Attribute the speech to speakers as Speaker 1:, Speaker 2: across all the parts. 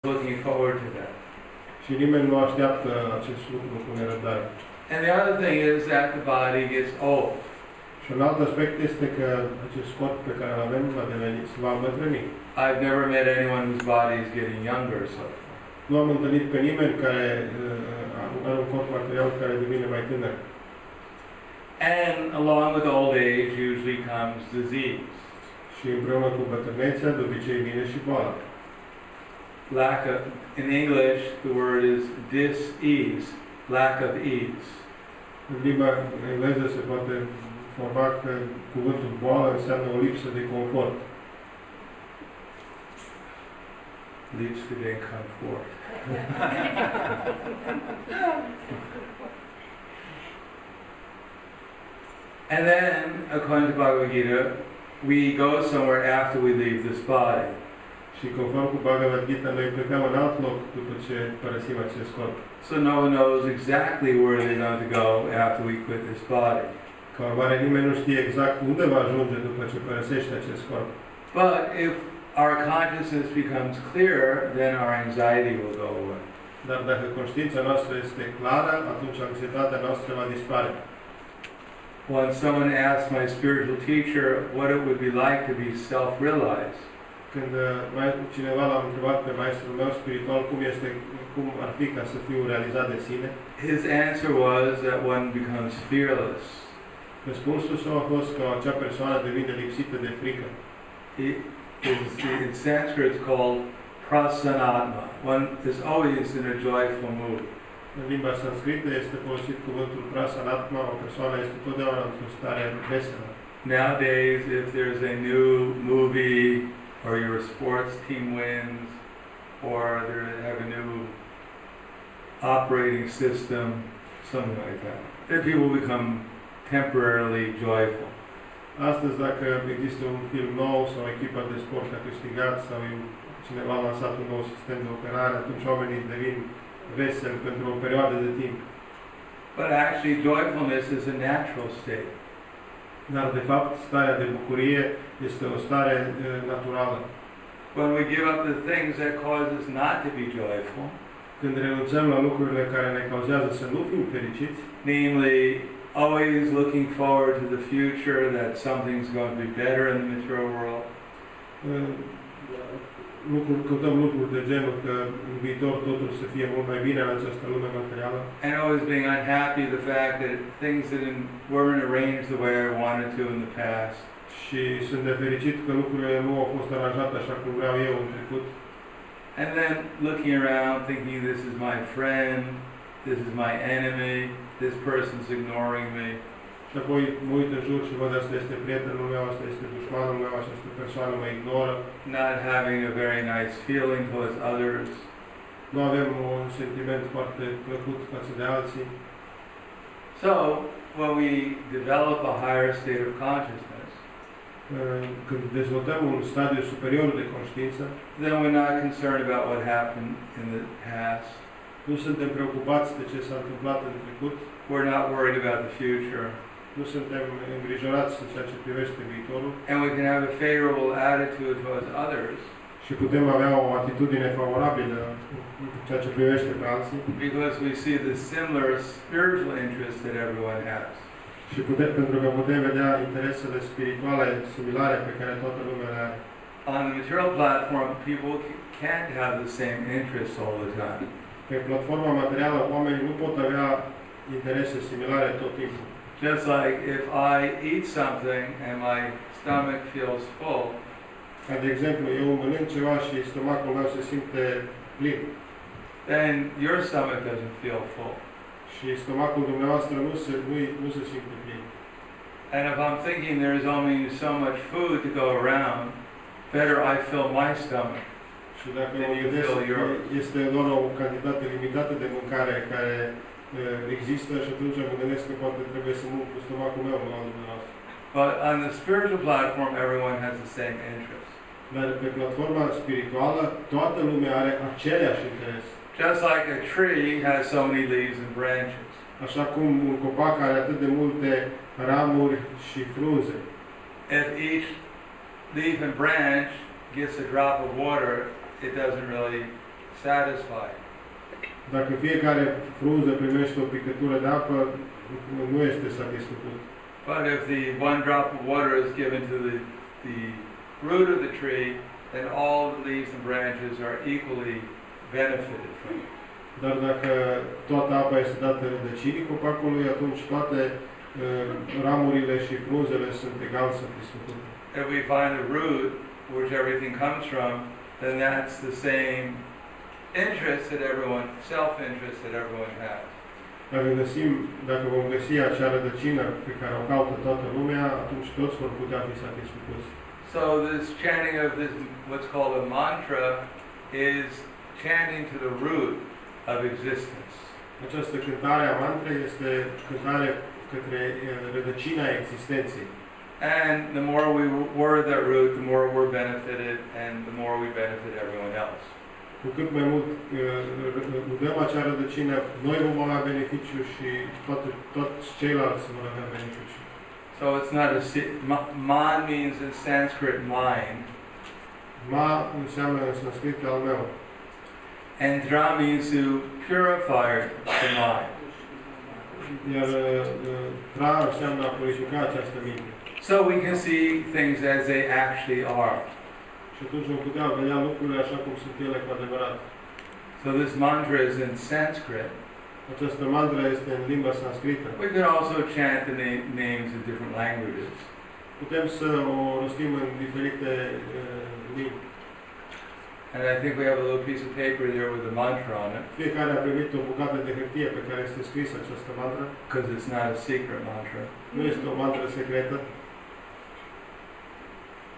Speaker 1: looking forward to that.
Speaker 2: Și nimeni nu așteaptă acest lucru cu nerăbdare.
Speaker 1: And the other thing is that the body gets old.
Speaker 2: Și un alt aspect este că acest corp pe care îl avem va îmbătrâni.
Speaker 1: I've never met anyone whose body is getting younger so far.
Speaker 2: Nu am întâlnit pe nimeni care are un corp material care devine mai tânăr.
Speaker 1: And along with old age usually comes disease.
Speaker 2: Și împreună cu bătrânețea, de obicei vine și boala.
Speaker 1: In English, the word is dis-ease, lack of ease.
Speaker 2: În limba engleză se poate forma că cuvântul boală înseamnă o lipsă de confort.
Speaker 1: Lipsă de confort. And then, according to Bhagavad Gita, we go somewhere after we leave this body.
Speaker 2: Și conform cu Bhagavad Gita, noi plecăm în alt loc după ce părăsim acest corp.
Speaker 1: So no one knows exactly where they're going to go after we quit this body.
Speaker 2: Ca urmare, nimeni nu știe exact unde va ajunge după ce părăsește acest corp.
Speaker 1: But if our consciousness becomes clear, then our anxiety will go away.
Speaker 2: Dar dacă conștiința noastră este clară, atunci anxietatea noastră va dispare.
Speaker 1: When someone asked my spiritual teacher what it would be like to be self-realized,
Speaker 2: când cineva l-a întrebat pe maestrul meu spiritual cum ar fi ca să fiu realizat de sine,
Speaker 1: his answer was that one becomes fearless.
Speaker 2: Răspunsul său a fost că acea persoană devine lipsită de frică.
Speaker 1: In Sanskrit it's called prasanatma. One is always in a joyful mood.
Speaker 2: În limba sanscrită este folosit cuvântul prasanatma, o persoană este totdeauna într-o stare veselă.
Speaker 1: Nowadays, if there's a new movie or your sports team wins or they have a new operating system, something like that, then people become temporarily joyful.
Speaker 2: Astăzi, dacă există un film nou sau echipa de sport a câștigat sau cineva a lansat un nou sistem de operare, atunci oamenii devin veseli pentru o perioadă de timp.
Speaker 1: But actually, joyfulness is a natural state.
Speaker 2: Dar, de fapt, starea de bucurie este o stare naturală.
Speaker 1: When we give up the things that cause us not to be joyful,
Speaker 2: când renunțăm la lucrurile care ne cauzează să nu fim fericiți,
Speaker 1: namely, always looking forward to the future, that something's going to be better in the material world,
Speaker 2: căutăm lucruri de genul că în viitor totul să fie mult mai bine în această lume materială.
Speaker 1: And always being unhappy the fact that things weren't arranged the way I wanted to in the past.
Speaker 2: Și sunt nefericit că lucrurile nu au fost aranjate așa cum vreau eu în trecut.
Speaker 1: And then looking around thinking this is my friend, this is my enemy, this person's ignoring me.
Speaker 2: Și apoi mă uit în jur și văd asta este prietenul meu, asta este dușmanul meu, această persoană mă ignoră.
Speaker 1: Not having a very nice feeling towards others.
Speaker 2: Nu avem un sentiment foarte plăcut față de alții.
Speaker 1: So, when we develop a higher state of consciousness,
Speaker 2: când dezvoltăm un stadiu superior de conștiință,
Speaker 1: then we're not concerned about what happened in the past.
Speaker 2: Nu suntem preocupați de ce s-a întâmplat în trecut.
Speaker 1: We're not worried about the future.
Speaker 2: Nu suntem îngrijorați în ceea ce privește viitorul.
Speaker 1: And we can have a favorable attitude towards others.
Speaker 2: Și putem avea o atitudine favorabilă în ceea ce privește pe alții.
Speaker 1: Because we see the similar spiritual interests that everyone has.
Speaker 2: Și pentru că putem vedea interesele spirituale similare pe care toată lumea le are.
Speaker 1: On the material platform, people can't have the same interests all the time.
Speaker 2: Pe platforma materială, oamenii nu pot avea interese similare tot timpul.
Speaker 1: Just like if I eat something and my stomach feels full,
Speaker 2: ca de exemplu, eu mănânc ceva și stomacul meu se simte plin.
Speaker 1: Then your stomach doesn't feel full.
Speaker 2: Și stomacul dumneavoastră nu se simte plin.
Speaker 1: And if I'm thinking there's only so much food to go around, better I fill my stomach.
Speaker 2: Și dacă mă gândesc că este doar o cantitate limitată de mâncare care există și atunci mă gândesc că poate trebuie să mă cu stomacul meu la dumneavoastră.
Speaker 1: But on the spiritual platform, everyone has the same interest.
Speaker 2: Dar pe platforma spirituală, toată lumea are aceleași interese.
Speaker 1: Just like a tree has so many leaves and branches.
Speaker 2: Așa cum un copac are atât de multe ramuri și frunze.
Speaker 1: If each leaf and branch gets a drop of water, it doesn't really satisfied.
Speaker 2: Dacă fiecare frunză primește o picătură de apă, nu este satisfăcut.
Speaker 1: But if the one drop of water is given to the root of the tree, then all the leaves and branches are equally benefited from it.
Speaker 2: Dar dacă toată apa este dată rădăcinii copacului, atunci toate ramurile și frunzele sunt egal satisfăcute.
Speaker 1: If we find a root, which everything comes from, then that's the same interest that everyone, self-interest that everyone has.
Speaker 2: Dacă vom găsi acea rădăcină pe care o caută toată lumea, atunci toți vor putea fi satisfăcuți.
Speaker 1: So this chanting of this, what's called a mantra, is chanting to the root of existence.
Speaker 2: Această cântare a mantrei este cântare către rădăcina existenței.
Speaker 1: And the more we word that root, the more we're benefited, and the more we benefit everyone else.
Speaker 2: Cu cât mai mult dăm acea rădăcină, noi vom avea beneficiu și toți ceilalți vor avea beneficiu.
Speaker 1: So it's not a man means in Sanskrit mind.
Speaker 2: Ma înseamnă în sanskrit al meu.
Speaker 1: And dra means to purify the mind.
Speaker 2: Iar tra înseamnă a purifica această minte.
Speaker 1: So we can see things as they actually are.
Speaker 2: Și atunci vom putea vedea lucrurile așa cum sunt ele cu adevărat.
Speaker 1: So this mantra is in Sanskrit.
Speaker 2: Această mantra este în limba sanscrită.
Speaker 1: We can also chant the names of different languages.
Speaker 2: Putem să o rostim în diferite limbi.
Speaker 1: And I think we have a little piece of paper there with the mantra on it.
Speaker 2: Fiecare a primit o bucată de hârtie pe care este scrisă această mantra.
Speaker 1: Because it's not a secret mantra.
Speaker 2: Nu este o mantră secretă.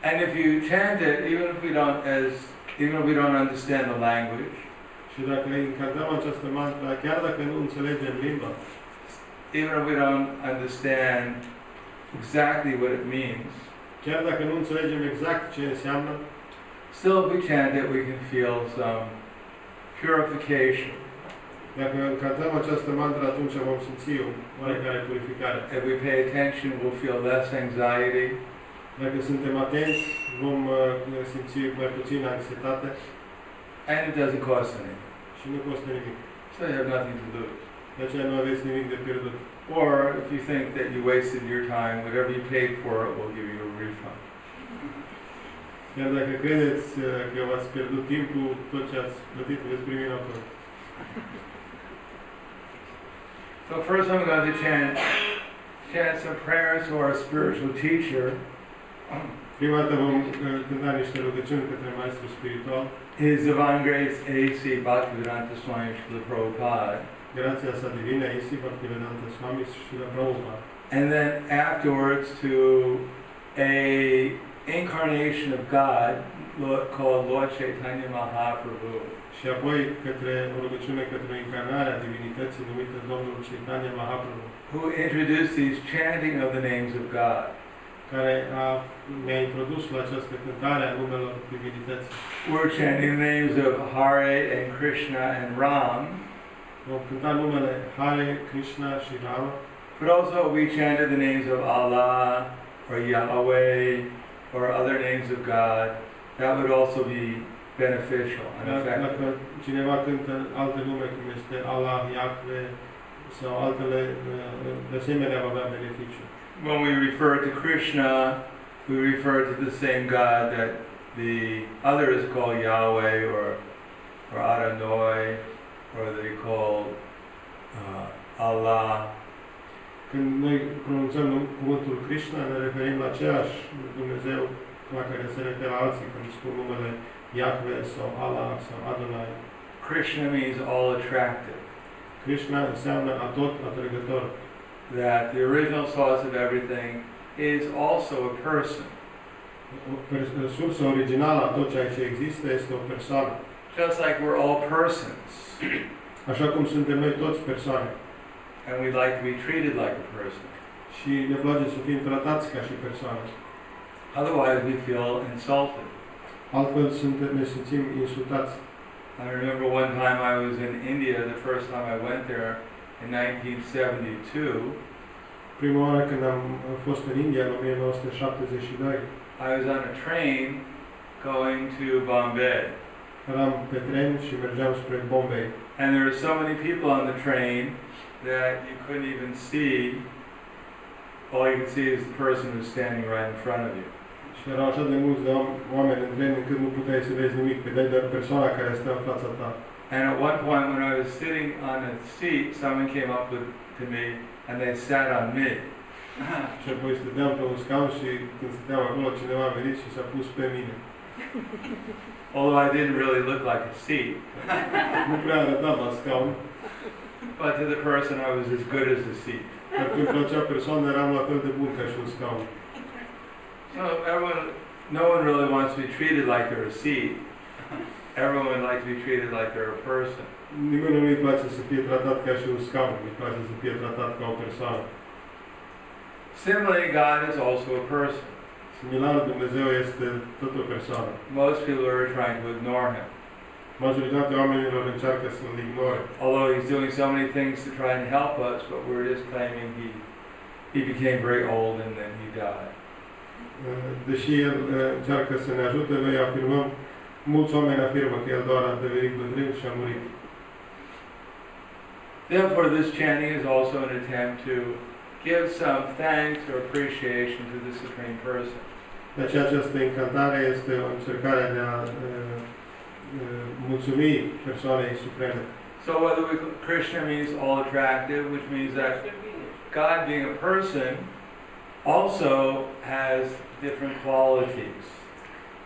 Speaker 1: And if you chant it, even if we don't understand the language,
Speaker 2: și dacă încantăm această mantra, chiar dacă nu înțelegem limba,
Speaker 1: even if we don't understand exactly what it means,
Speaker 2: chiar dacă nu înțelegem exact ce înseamnă,
Speaker 1: still if we chant it, we can feel some purification.
Speaker 2: Dacă încantăm această mantra, atunci vom simți o oarecare purificare.
Speaker 1: If we pay attention, we'll feel less anxiety.
Speaker 2: Dacă suntem atenți, vom simți mai puțin anxietate.
Speaker 1: And it doesn't cost anything.
Speaker 2: Și nu costă nimic.
Speaker 1: So you have nothing to lose.
Speaker 2: De aceea nu aveți nimic de pierdut.
Speaker 1: Or if you think that you wasted your time, whatever you paid for it will give you a refund.
Speaker 2: Iar dacă credeți că v-ați pierdut timpul, tot ce ați plătit veți primi înapoi.
Speaker 1: So first I'm going to chant some prayers to our spiritual teacher.
Speaker 2: Prima dată vom cânta niște rugăciuni către Maestru Spiritual.
Speaker 1: His Divine Grace A.C. Bhaktivedanta Swami Srila Prabhupada.
Speaker 2: Grația sa divină A.C. Bhaktivedanta Swami Srila Prabhupada.
Speaker 1: And then afterwards to a incarnation of God called Lord Chaitanya Mahaprabhu.
Speaker 2: Și apoi către o rugăciune către incarnarea divinității numită Domnul Chaitanya Mahaprabhu.
Speaker 1: Who introduced these chanting of the names of God.
Speaker 2: Care ne-a introdus la această cântare a numelor divinității.
Speaker 1: We're chanting the names of Hare and Krishna and Ram.
Speaker 2: Vom cânta numele Hare, Krishna și Rama.
Speaker 1: But also we chanted the names of Allah or Yahweh or other names of God. That would also be beneficial and effective.
Speaker 2: Dacă cineva cântă alte nume cum este Allah, Yahweh sau altele, de asemenea va avea beneficiu.
Speaker 1: When we refer to Krishna, we refer to the same God that the others call Yahweh or Adonai, or they call Allah.
Speaker 2: Când noi pronunțăm cuvântul Krishna, ne referim la aceeași Dumnezeu la care se referă alții când spun numele Yahweh sau Allah sau Adonai.
Speaker 1: Krishna means all attractive.
Speaker 2: Krishna înseamnă atot atrăgător.
Speaker 1: That the original source of everything is also a person.
Speaker 2: Sursa originală a tot ceea ce există este o persoană.
Speaker 1: Just like we're all persons.
Speaker 2: Așa cum suntem noi toți persoane.
Speaker 1: And we'd like to be treated like a person.
Speaker 2: Și ne place să fim tratați ca și persoane.
Speaker 1: Otherwise we feel insulted.
Speaker 2: Altfel ne simțim insultați.
Speaker 1: I remember one time I was in India, the first time I went there, in 1972.
Speaker 2: Prima oară când am fost în India în 1972.
Speaker 1: I was on a train going to Bombay.
Speaker 2: Eram pe tren și mergeam spre Bombay.
Speaker 1: And there were so many people on the train that you couldn't even see. All you could see is the person who's standing right in front of you.
Speaker 2: Și erau așa de mulți de oameni în tren încât nu puteai să vezi nimic, vedeai doar persoana care stă în fața ta.
Speaker 1: And at one point when I was sitting on a seat, someone came up to me and they sat on me.
Speaker 2: Și apoi stăteam pe un scaun și când stăteam acolo, cineva a venit și s-a pus pe mine.
Speaker 1: Although I didn't really look like a seat.
Speaker 2: Nu prea arăta la scaun,
Speaker 1: But to the person I was as good as a seat.
Speaker 2: dar pentru acea persoană eram la fel de bun ca și un scaun.
Speaker 1: So no one really wants to be treated like they're a seat. Everyone would like to be treated like they're a person.
Speaker 2: Nimeni nu-i place să fie tratat ca și un scaun, îi place să fie tratat ca o persoană.
Speaker 1: Similarly, God is also a person.
Speaker 2: Similar, Dumnezeu este tot o persoană.
Speaker 1: Most people are trying to ignore him.
Speaker 2: Majoritatea oamenilor încearcă să-l ignore.
Speaker 1: Although he's doing so many things to try and help us, but we're just claiming he became very old and then he died.
Speaker 2: Deși el încearcă să ne ajute, noi afirmăm, mulți oameni afirmă că el doar a devenit bătrân și a murit.
Speaker 1: Therefore, this chanting is also an attempt to give some thanks or appreciation to the Supreme Person.
Speaker 2: De aceea această încantare este o încercare de a mulțumi persoanei supreme.
Speaker 1: So whether Krishna means all attractive, which means that God being a person also has different qualities.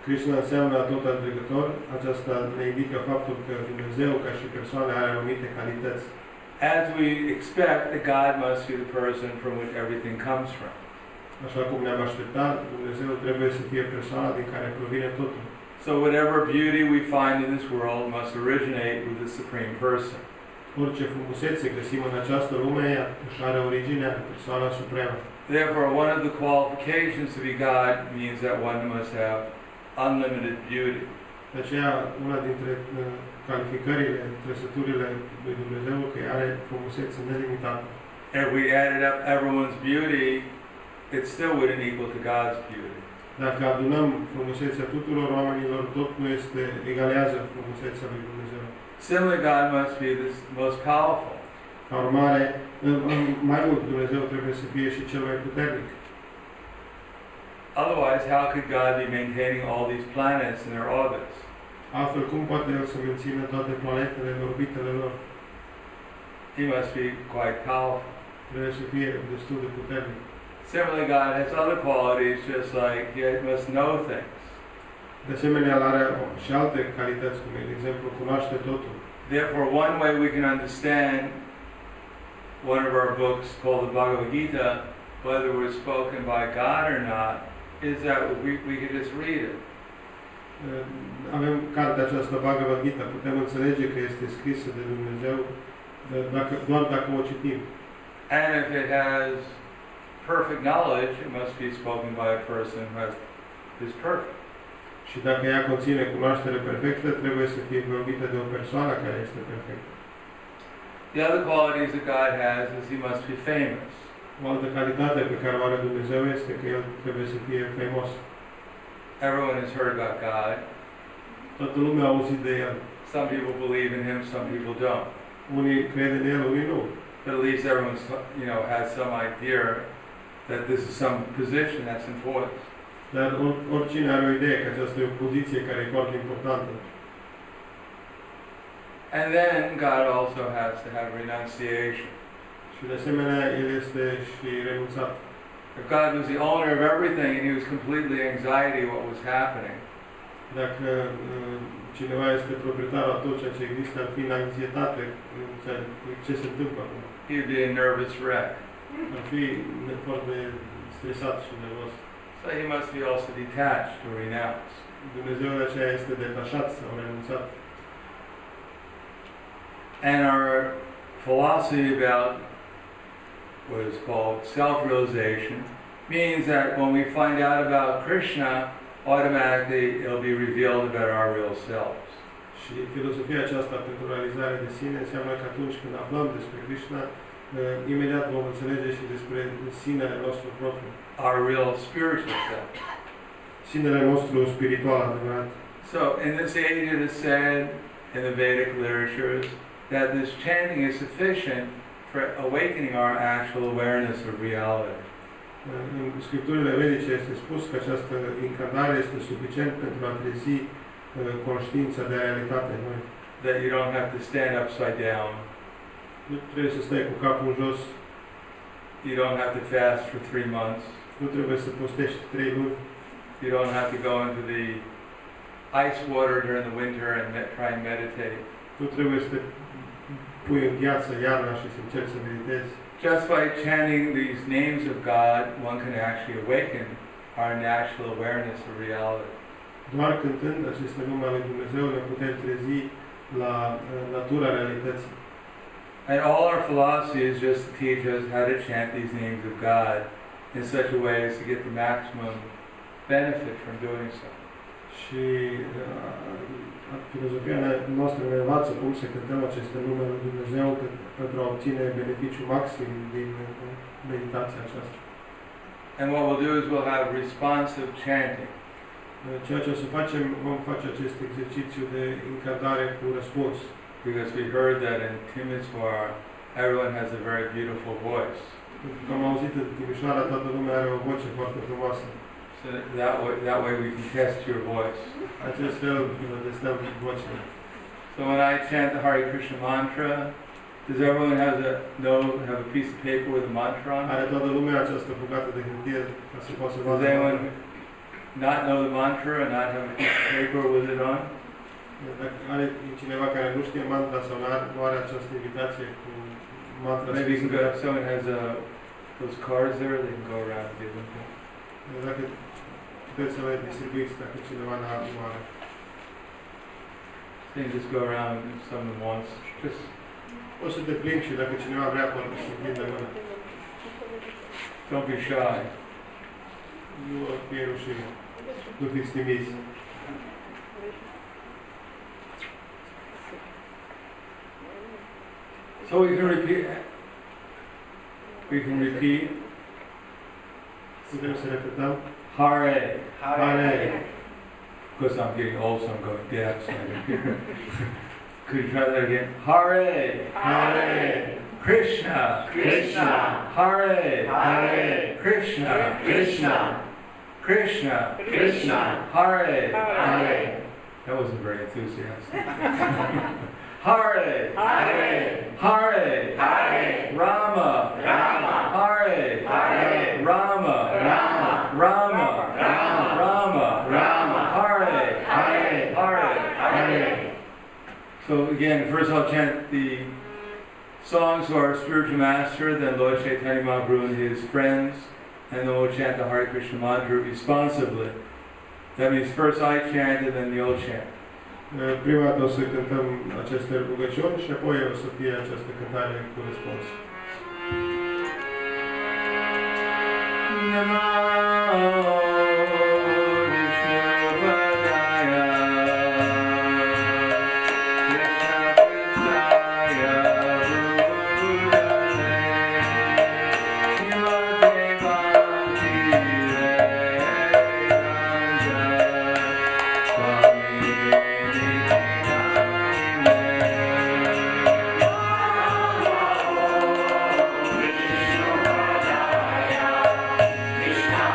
Speaker 2: Krishna înseamnă tot atrăgător. Aceasta ne indică faptul că Dumnezeu ca și persoane are anumite calități.
Speaker 1: As we expect that God must be the person from which everything comes from.
Speaker 2: Așa cum ne-am așteptat, Dumnezeu trebuie să fie persoana din care provine totul.
Speaker 1: So whatever beauty we find in this world must originate with the Supreme Person.
Speaker 2: Orice frumusețe găsim în această lume își are originea în persoana supremă.
Speaker 1: Therefore, one of the qualifications to be God means that one must have unlimited beauty.
Speaker 2: De aceea, una dintre calificările, trăsăturile lui Dumnezeu, că are frumusețe nelimitată.
Speaker 1: If we added up everyone's beauty, it still wouldn't equal to God's beauty.
Speaker 2: Dacă adunăm frumusețea tuturor oamenilor, tot nu este egalează frumusețea lui Dumnezeu.
Speaker 1: Similarly, God must be the most powerful.
Speaker 2: Ca urmare, mai mult Dumnezeu trebuie să fie și cel mai puternic.
Speaker 1: Otherwise, how could God be maintaining all these planets in their orbits?
Speaker 2: Altfel, cum poate El să mențină toate planetele în orbitele lor?
Speaker 1: He must be quite powerful.
Speaker 2: Trebuie să fie destul de puternic.
Speaker 1: Similarly, God has other qualities, just like He must know things.
Speaker 2: De asemenea, El are și alte calități, cum de exemplu, cunoaște totul.
Speaker 1: Therefore, one way we can understand one of our books called the Bhagavad Gita, whether it was spoken by God or not, is that we could just read it.
Speaker 2: Avem cartea aceasta, Bhagavad Gita, putem înțelege că este scrisă de Dumnezeu doar dacă o citim.
Speaker 1: And if it has perfect knowledge, it must be spoken by a person who is perfect.
Speaker 2: Și dacă ea conține cunoaștere perfectă, trebuie să fie vorbită de o persoană care este perfectă.
Speaker 1: The other qualities that God has is He must be famous.
Speaker 2: O altă calitate pe care o are Dumnezeu este că El trebuie să fie faimos.
Speaker 1: Everyone has heard about God.
Speaker 2: Toată lumea a auzit de El.
Speaker 1: Some people believe in Him, some people don't.
Speaker 2: Unii cred în El, unii nu.
Speaker 1: But at least everyone's, has some idea that this is some position that's important.
Speaker 2: Dar oricine are o idee că aceasta e o poziție care e foarte importantă.
Speaker 1: And then God also has to have renunciation.
Speaker 2: Și de asemenea, El este și renunțat.
Speaker 1: If God was the owner of everything and He was completely anxiety what was happening,
Speaker 2: Dacă cineva este proprietarul a tot ceea ce există, ar fi în anxietate ce se întâmplă acum.
Speaker 1: he would be a nervous wreck.
Speaker 2: Ar fi foarte stresat și nervos.
Speaker 1: So He must be also detached or renounced.
Speaker 2: Dumnezeu de aceea este detașat sau renunțat.
Speaker 1: And our philosophy about what is called self-realization means that when we find out about Krishna, automatically it'll be revealed about our real selves.
Speaker 2: Și filozofia aceasta pentru realizare de sine înseamnă că atunci când aflăm despre Krishna, imediat vom înțelege și despre sinele nostru propriu.
Speaker 1: Our real spiritual self.
Speaker 2: Sinele nostru spiritual adevărat.
Speaker 1: So in this age it is said in the Vedic literatures that this chanting is sufficient for awakening our actual awareness of reality.
Speaker 2: În scripturile vedice este spus că această incantare este suficient pentru a trezi conștiința de realitate în noi.
Speaker 1: That you don't have to stand upside down.
Speaker 2: Nu trebuie să stai cu capul în jos.
Speaker 1: You don't have to fast for 3 months.
Speaker 2: Nu trebuie să postești 3 luni.
Speaker 1: You don't have to go into the ice water during the winter and try and meditate.
Speaker 2: Nu trebuie să te pui în gheață iarna și să încerci să meditezi.
Speaker 1: Just by chanting these names of God, one can actually awaken our natural awareness of reality.
Speaker 2: Doar cântând aceste nume ale Dumnezeu ne putem trezi la natura realității.
Speaker 1: And all our philosophy is just to teach us how to chant these names of God in such a way as to get the maximum benefit from doing so.
Speaker 2: Și filozofia noastră ne învață cum să cântăm aceste nume lui Dumnezeu pentru a obține beneficiu maxim din meditația aceasta.
Speaker 1: And what we'll do is we'll have responsive chanting.
Speaker 2: Ceea ce o să facem, vom face acest exercițiu de încadrare cu răspuns.
Speaker 1: Because we heard that in Timisoara, everyone has a very beautiful voice.
Speaker 2: Pentru că am auzit în Timișoara, toată lumea are o voce foarte frumoasă.
Speaker 1: So that way we can test your voice.
Speaker 2: Acest fel testăm vocea.
Speaker 1: So when I chant the Hare Krishna mantra, does everyone have a piece of paper with a mantra on it?
Speaker 2: Are toată lumea această bucată de hârtie ca să poată să vadă?
Speaker 1: Does anyone not know the mantra and not have a piece of paper with it on?
Speaker 2: Dacă are cineva care nu știe mantra sau nu are această invitație cu mantra,
Speaker 1: maybe you can go, if someone has those cards there, they can go around and give them to them.
Speaker 2: Dacă puteți să le distribuiți dacă cineva nu are.
Speaker 1: Then you just go around if someone wants. Just
Speaker 2: Poți să te plimbi și dacă cineva vrea poate să prindă mână.
Speaker 1: don't be shy.
Speaker 2: Nu fie rușine. Nu fiți timizi.
Speaker 1: So we can repeat.
Speaker 2: Putem să repetăm.
Speaker 1: Hare.
Speaker 2: Hare.
Speaker 1: Of course, I'm getting old, so I'm going deaf. So could you try that again? Hare.
Speaker 2: Hare.
Speaker 1: Krishna.
Speaker 3: Krishna.
Speaker 1: Hare.
Speaker 3: Hare.
Speaker 1: Krishna.
Speaker 3: Krishna.
Speaker 1: Krishna.
Speaker 3: Krishna.
Speaker 1: Hare.
Speaker 3: Hare.
Speaker 1: That wasn't very enthusiastic. Hare.
Speaker 3: Hare.
Speaker 1: Hare.
Speaker 3: Hare.
Speaker 1: Rama.
Speaker 3: Rama.
Speaker 1: Hare.
Speaker 3: Hare.
Speaker 1: Rama.
Speaker 3: Rama.
Speaker 1: Rama.
Speaker 3: Rama.
Speaker 1: Rama.
Speaker 3: Rama.
Speaker 1: Hare.
Speaker 3: Hare.
Speaker 1: Hare.
Speaker 3: Hare.
Speaker 1: So again, first I'll chant the songs to our spiritual master, then Lord Chaitanya Mahaprabhu and his friends, and then we'll chant the Hare Krishna mantra responsively. That means first I chant and then you'll chant.
Speaker 2: Prima dată o să cântăm aceste rugăciuni și apoi o să fie această cântare cu răspuns.
Speaker 3: Krishna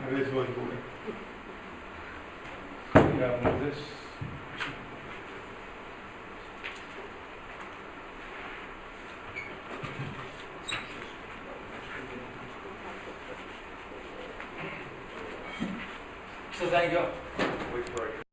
Speaker 2: Aveți voi bune.
Speaker 1: Yeah, well, this. So thank you.